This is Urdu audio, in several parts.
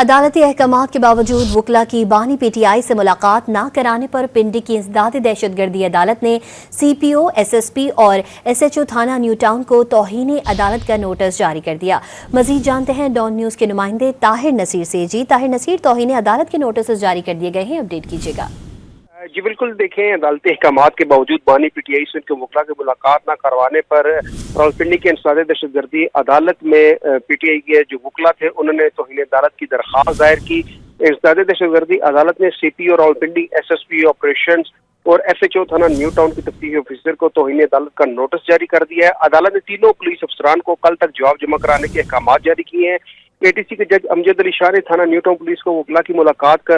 عدالتی احکامات کے باوجود وکلا کی بانی پی ٹی آئی سے ملاقات نہ کرانے پر پنڈی کی انسداد دہشت گردی عدالت نے سی پی او، ایس ایس پی اور ایس ایچ او تھانہ نیو ٹاؤن کو توہین عدالت کا نوٹس جاری کر دیا۔ مزید جانتے ہیں ڈان نیوز کے نمائندے طاہر نصیر سے۔ جی طاہر نصیر، توہین عدالت کے نوٹسز جاری کر دیے گئے ہیں، اپڈیٹ کیجیے گا۔ جی بالکل، دیکھیں عدالتی احکامات کے باوجود بانی پی ٹی آئی سے ان کے وکلا کی ملاقات نہ کروانے پر راولپنڈی کے انسداد دہشت گردی عدالت میں پی ٹی آئی کے جو وکلا تھے انہوں نے توہین عدالت کی درخواست دائر کی۔ انسداد دہشت گردی عدالت نے C P O Rawalpindi, S S P operations اور ایس ایچ او تھانہ نیو ٹاؤن کی تفتیشی آفیسر کو توہین عدالت کا نوٹس جاری کر دیا ہے۔ عدالت نے تینوں پولیس افسران کو کل تک جواب جمع کرانے کے احکامات جاری کیے ہیں۔ اے ٹی سی کے جج امجد علی شاہ نے تھانہ نیو ٹاؤن پولیس کو وکلا کی ملاقات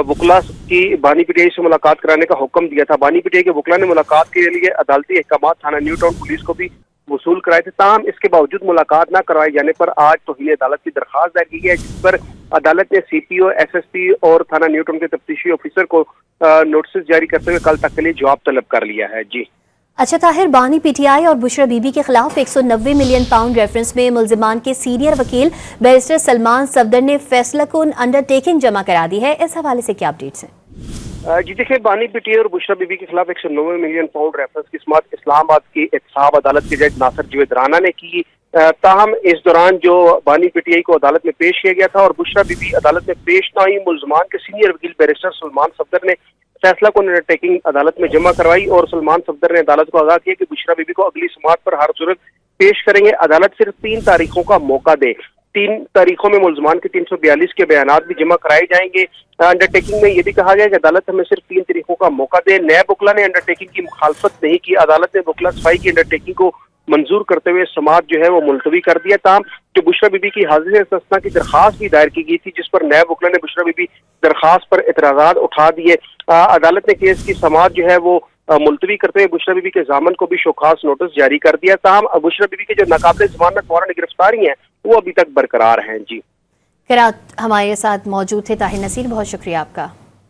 وکلا کی بانی پی ٹی آئی سے ملاقات کرانے کا حکم دیا تھا۔ بانی پی ٹی آئی کے وکلا نے ملاقات کے لیے عدالتی احکامات تھانہ نیو ٹاؤن پولیس کو بھی وصول کرائے تھے، تاہم اس کے باوجود ملاقات نہ کروائے جانے پر آج توہین عدالت کی درخواست دائر کی ہے، جس پر عدالت نے سی پی او، ایس ایس پی اور تھانہ نیو ٹاؤن کے تفتیشی آفیسر کو نوٹسز جاری کرتے ہوئے کل تک کے لیے جواب طلب کر لیا ہے۔ جی اچھا طاہر، بانی پی ٹی آئی اور بشرا بی بی کے خلاف 190 ملین پاؤنڈ ریفرنس میں ملزمان کے سینئر وکیل بیرسٹر سلمان صفدر نے فیصلہ کن انڈر ٹیکنگ جمع کرا دی ہے، اس حوالے سے کیا اپڈیٹس ہیں؟ جی دیکھیں، بانی پی ٹی آئی اور بشرا بی بی کے خلاف 190 ملین پاؤنڈ ریفرنس کی سماعت اسلام آباد کی احتساب عدالت کے جج ناصر جوید رانا نے کی، تاہم اس دوران جو بانی پی ٹی آئی کو عدالت میں پیش کیا گیا تھا اور بشرا بی بی عدالت میں پیش نہ ہوئی، ملزمان کے سینئر وکیل بیرسٹر سلمان صفدر نے فیصلہ کو انڈر ٹیکنگ عدالت میں جمع کروائی اور سلمان صفدر نے عدالت کو آگاہ کیا کہ بشرا بی بی کو اگلی سماعت پر ہر صورت پیش کریں گے۔ عدالت صرف 3 تاریخوں کا موقع دے۔ 3 تاریخوں میں ملزمان کے 342 کے بیانات بھی جمع کرائے جائیں گے۔ انڈر ٹیکنگ میں یہ بھی کہا گیا کہ عدالت ہمیں صرف 3 تاریخوں کا موقع دے۔ نیب وکلا نے انڈر ٹیکنگ کی مخالفت نہیں کی۔ عدالت نے وکلا صفائی کی انڈر ٹیکنگ کو منظور کرتے ہوئے سماعت جو ہے وہ ملتوی کر دیا، تاہم جو بشرا بی بی کی حاضری استثناء کی درخواست بھی دائر کی گئی تھی، جس پر نیب وکلا نے بشرا بی بی درخواست پر اعتراضات اٹھا دیے۔ عدالت نے کیس کی سماعت جو ہے وہ ملتوی کرتے ہوئے بشرا بی بی کے ضامن کو بھی شوکاز نوٹس جاری کر دیا، تاہم بشرا بی بی کے جو ناقابل ضمانت وارنٹ گرفتاری ہیں وہ ابھی تک برقرار ہیں۔ جی ہمارے ساتھ موجود تھے طاہر نصیر، بہت شکریہ آپ کا۔